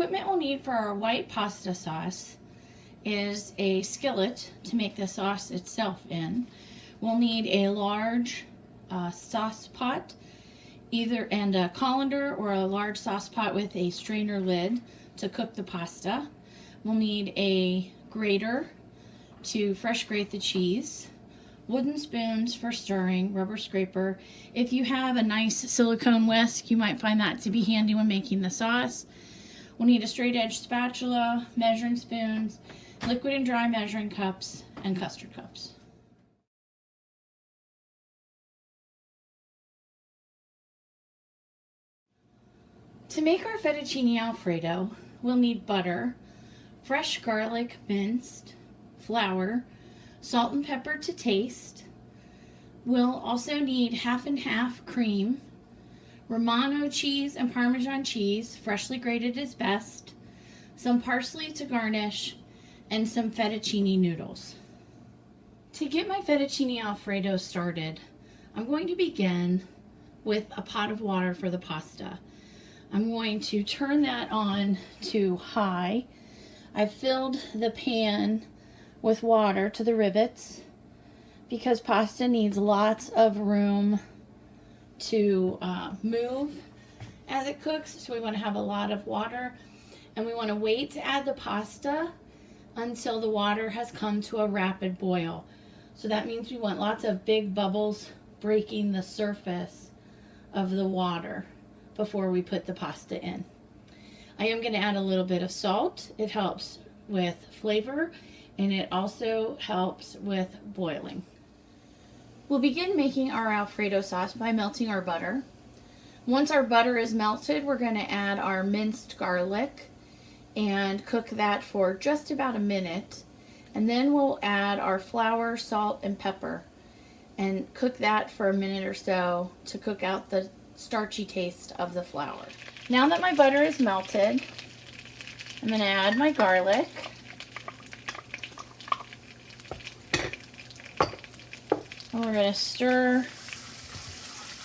equipment we'll need for our white pasta sauce is a skillet to make the sauce itself in. We'll need a large sauce pot, and a colander or a large sauce pot with a strainer lid to cook the pasta. We'll need a grater to fresh grate the cheese, wooden spoons for stirring, rubber scraper. If you have a nice silicone whisk, you might find that to be handy when making the sauce. We'll need a straight edge spatula, measuring spoons, liquid and dry measuring cups, and custard cups. To make our fettuccine Alfredo, we'll need butter, fresh garlic minced, flour, salt and pepper to taste. We'll also need half and half cream, Romano cheese and Parmesan cheese, freshly grated is best, some parsley to garnish, and some fettuccine noodles. To get my fettuccine Alfredo started, I'm going to begin with a pot of water for the pasta. I'm going to turn that on to high. I've filled the pan with water to the rivets because pasta needs lots of room to move as it cooks, so we want to have a lot of water, and we want to wait to add the pasta until the water has come to a rapid boil. So that means we want lots of big bubbles breaking the surface of the water before we put the pasta in. I am going to add a little bit of salt. It helps with flavor, and it also helps with boiling. We'll begin making our Alfredo sauce by melting our butter. Once our butter is melted, we're going to add our minced garlic and cook that for just about a minute. And then we'll add our flour, salt, and pepper and cook that for a minute or so to cook out the starchy taste of the flour. Now that my butter is melted, I'm going to add my garlic. And we're going to stir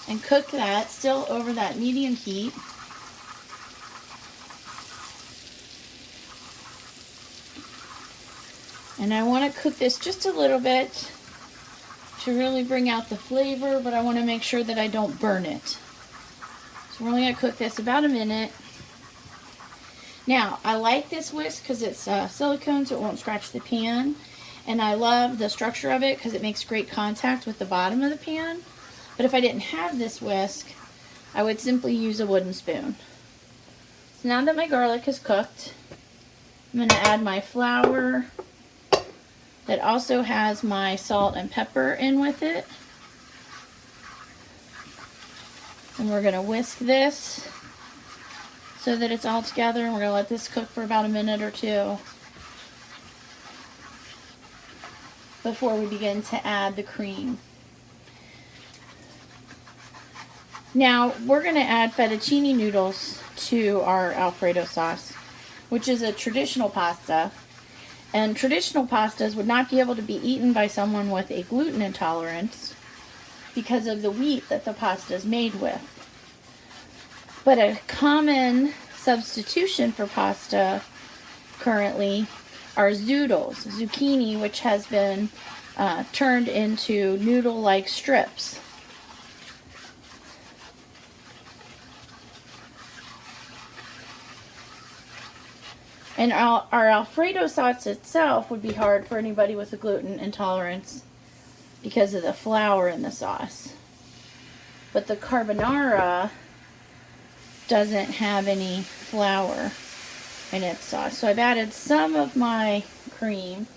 and cook that still over that medium heat. And I want to cook this just a little bit to really bring out the flavor, but I want to make sure that I don't burn it. So we're only going to cook this about a minute. Now, I like this whisk because it's silicone, so it won't scratch the pan. And I love the structure of it because it makes great contact with the bottom of the pan. But if I didn't have this whisk, I would simply use a wooden spoon. So now that my garlic is cooked, I'm going to add my flour that also has my salt and pepper in with it. And we're going to whisk this so that it's all together, and we're going to let this cook for about a minute or two before we begin to add the cream. Now we're going to add fettuccine noodles to our Alfredo sauce, which is a traditional pasta. And traditional pastas would not be able to be eaten by someone with a gluten intolerance because of the wheat that the pasta is made with. But a common substitution for pasta currently are zoodles, zucchini, which has been turned into noodle-like strips. And our Alfredo sauce itself would be hard for anybody with a gluten intolerance because of the flour in the sauce. But the carbonara doesn't have any flour in its sauce. So I've added some of my cream,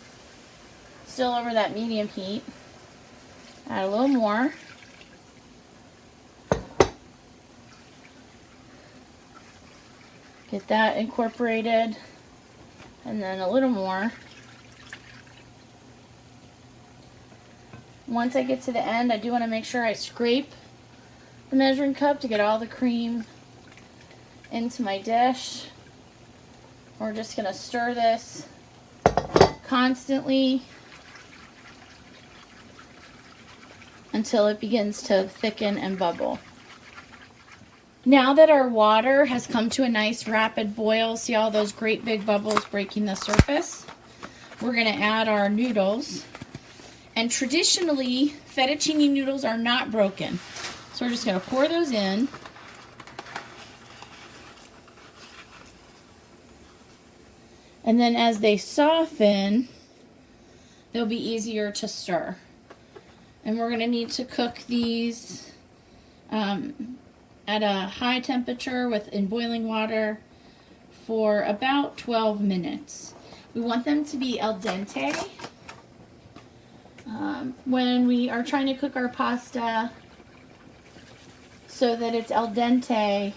still over that medium heat. Add a little more. Get that incorporated. And then a little more. Once I get to the end, I do want to make sure I scrape the measuring cup to get all the cream into my dish. We're just going to stir this constantly until it begins to thicken and bubble. Now that our water has come to a nice rapid boil, see all those great big bubbles breaking the surface? We're going to add our noodles. And traditionally, fettuccine noodles are not broken. So we're just going to pour those in. And then as they soften, they'll be easier to stir. And we're going to need to cook these at a high temperature in boiling water for about 12 minutes. We want them to be al dente. When we are trying to cook our pasta so that it's al dente,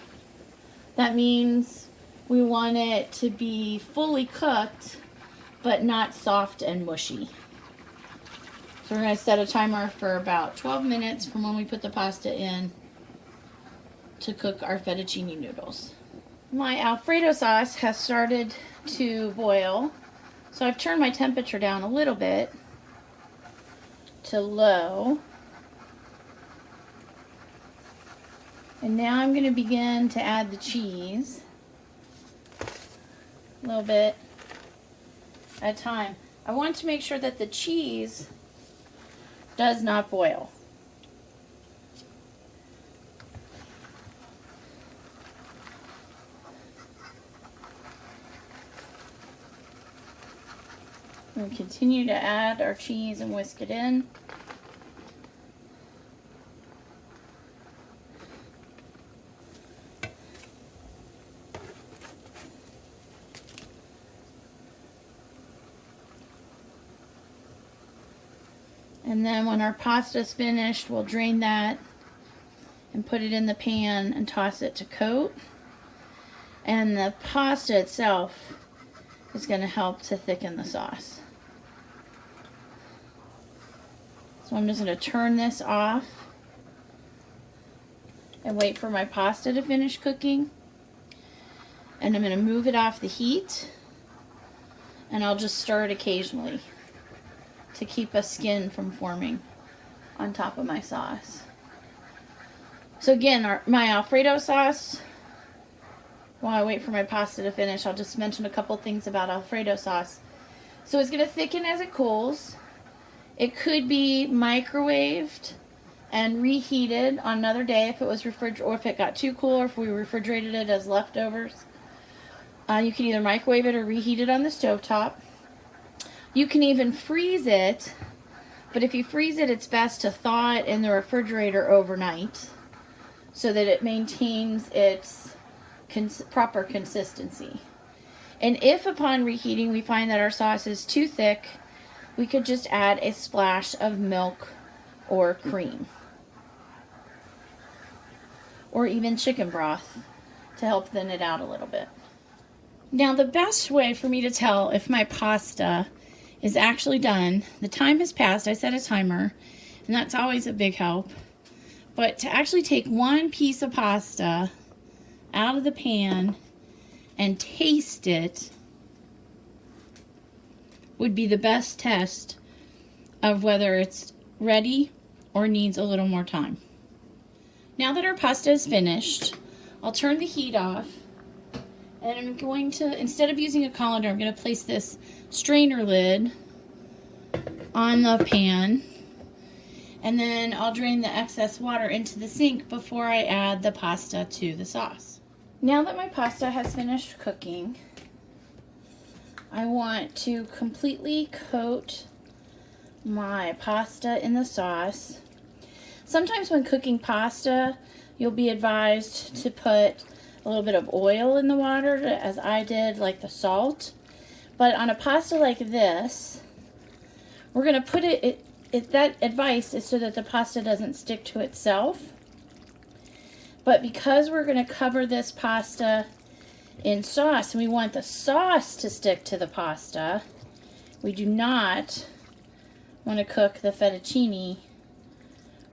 that means we want it to be fully cooked but not soft and mushy. So we're going to set a timer for about 12 minutes from when we put the pasta in to cook our fettuccine noodles. My Alfredo sauce has started to boil, so I've turned my temperature down a little bit to low. And now I'm going to begin to add the cheese, a little bit at a time. I want to make sure that the cheese does not boil. We'll continue to add our cheese and whisk it in. And then when our pasta's finished, we'll drain that and put it in the pan and toss it to coat. And the pasta itself is going to help to thicken the sauce. So I'm just going to turn this off and wait for my pasta to finish cooking. And I'm going to move it off the heat, and I'll just stir it occasionally to keep a skin from forming on top of my sauce. So again, my Alfredo sauce, while I wait for my pasta to finish, I'll just mention a couple things about Alfredo sauce. So it's going to thicken as it cools. It could be microwaved and reheated on another day if it was refrigerated, or if it got too cool, or if we refrigerated it as leftovers. You can either microwave it or reheat it on the stovetop. You can even freeze it, but if you freeze it, it's best to thaw it in the refrigerator overnight so that it maintains its proper consistency. And if upon reheating we find that our sauce is too thick, we could just add a splash of milk or cream, or even chicken broth to help thin it out a little bit. Now, the best way for me to tell if my pasta is actually done, the time has passed, I set a timer, and that's always a big help. But to actually take one piece of pasta out of the pan and taste it would be the best test of whether it's ready or needs a little more time. Now that our pasta is finished, I'll turn the heat off, and I'm going to, instead of using a colander, I'm going to place this strainer lid on the pan, and then I'll drain the excess water into the sink before I add the pasta to the sauce. Now that my pasta has finished cooking, I want to completely coat my pasta in the sauce. Sometimes when cooking pasta, you'll be advised to put a little bit of oil in the water, as I did, like the salt. But on a pasta like this, we're going to put that advice is so that the pasta doesn't stick to itself. But because we're going to cover this pasta in sauce, and we want the sauce to stick to the pasta, we do not want to cook the fettuccine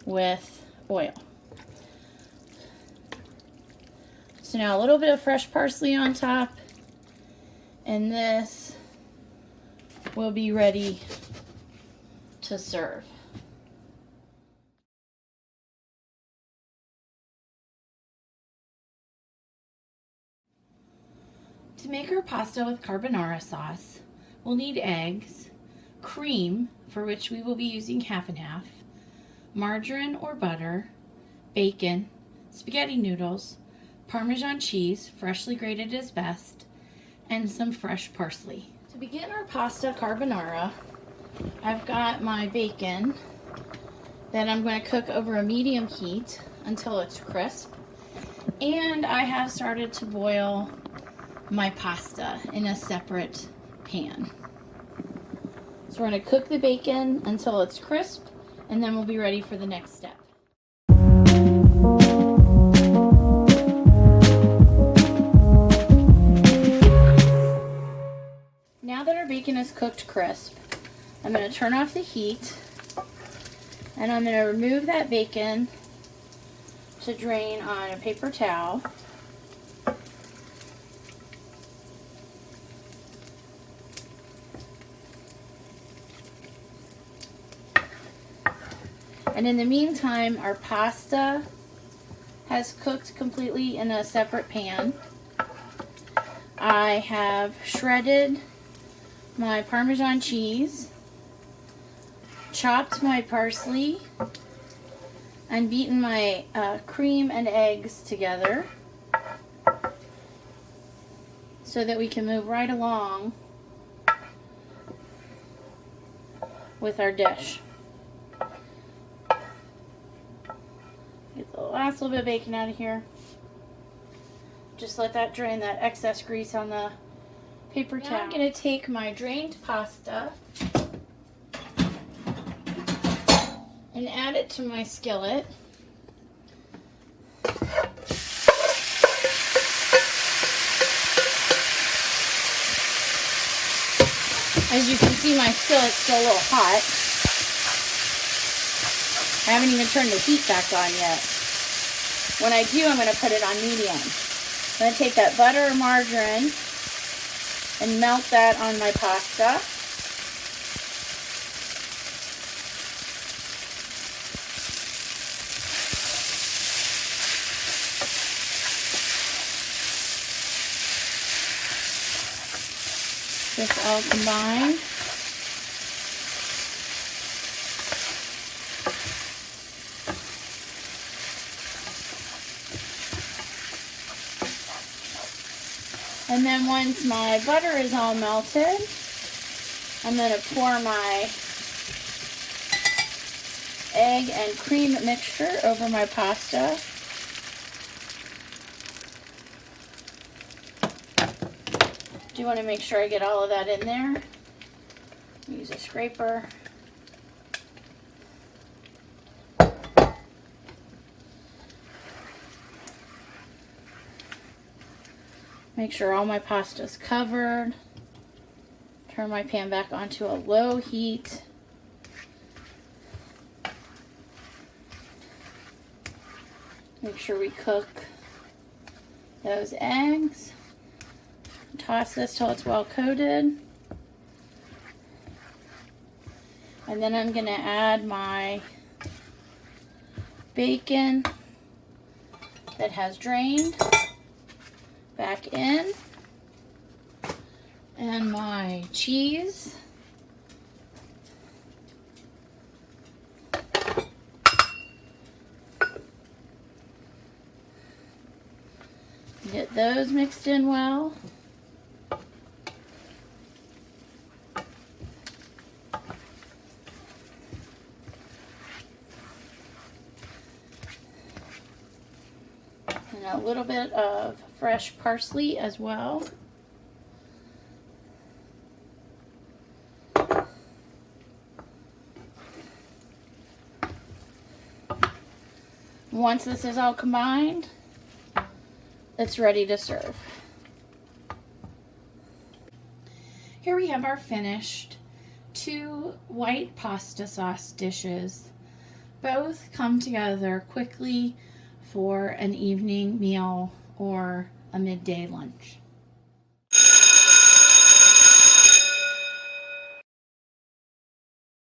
with oil. So now a little bit of fresh parsley on top, and this will be ready to serve. make our pasta with carbonara sauce, we'll need eggs, cream, for which we will be using half and half, margarine or butter, bacon, spaghetti noodles, Parmesan cheese, freshly grated is best, and some fresh parsley. To begin our pasta carbonara, I've got my bacon that I'm going to cook over a medium heat until it's crisp. And I have started to boil my pasta in a separate pan. So we're going to cook the bacon until it's crisp, and then we'll be ready for the next step. Now that our bacon is cooked crisp, I'm going to turn off the heat, and I'm going to remove that bacon to drain on a paper towel. And in the meantime, our pasta has cooked completely in a separate pan. I have shredded my Parmesan cheese, chopped my parsley, and beaten my cream and eggs together so that we can move right along with our dish. Get the last little bit of bacon out of here. Just let that drain that excess grease on the paper towel. Now I'm going to take my drained pasta and add it to my skillet. As you can see, my skillet's still a little hot. I haven't even turned the heat back on yet. When I do, I'm going to put it on medium. I'm going to take that butter or margarine and melt that on my pasta. This all combined. And then once my butter is all melted, I'm going to pour my egg and cream mixture over my pasta. Do want to make sure I get all of that in there. Use a scraper. Make sure all my pasta is covered. Turn my pan back onto a low heat. Make sure we cook those eggs. Toss this till it's well coated. And then I'm going to add my bacon that has drained back in, and my cheese, get those mixed in well. And a little bit of fresh parsley as well. Once this is all combined, it's ready to serve. Here we have our finished 2 white pasta sauce dishes. Both come together quickly for an evening meal or a midday lunch.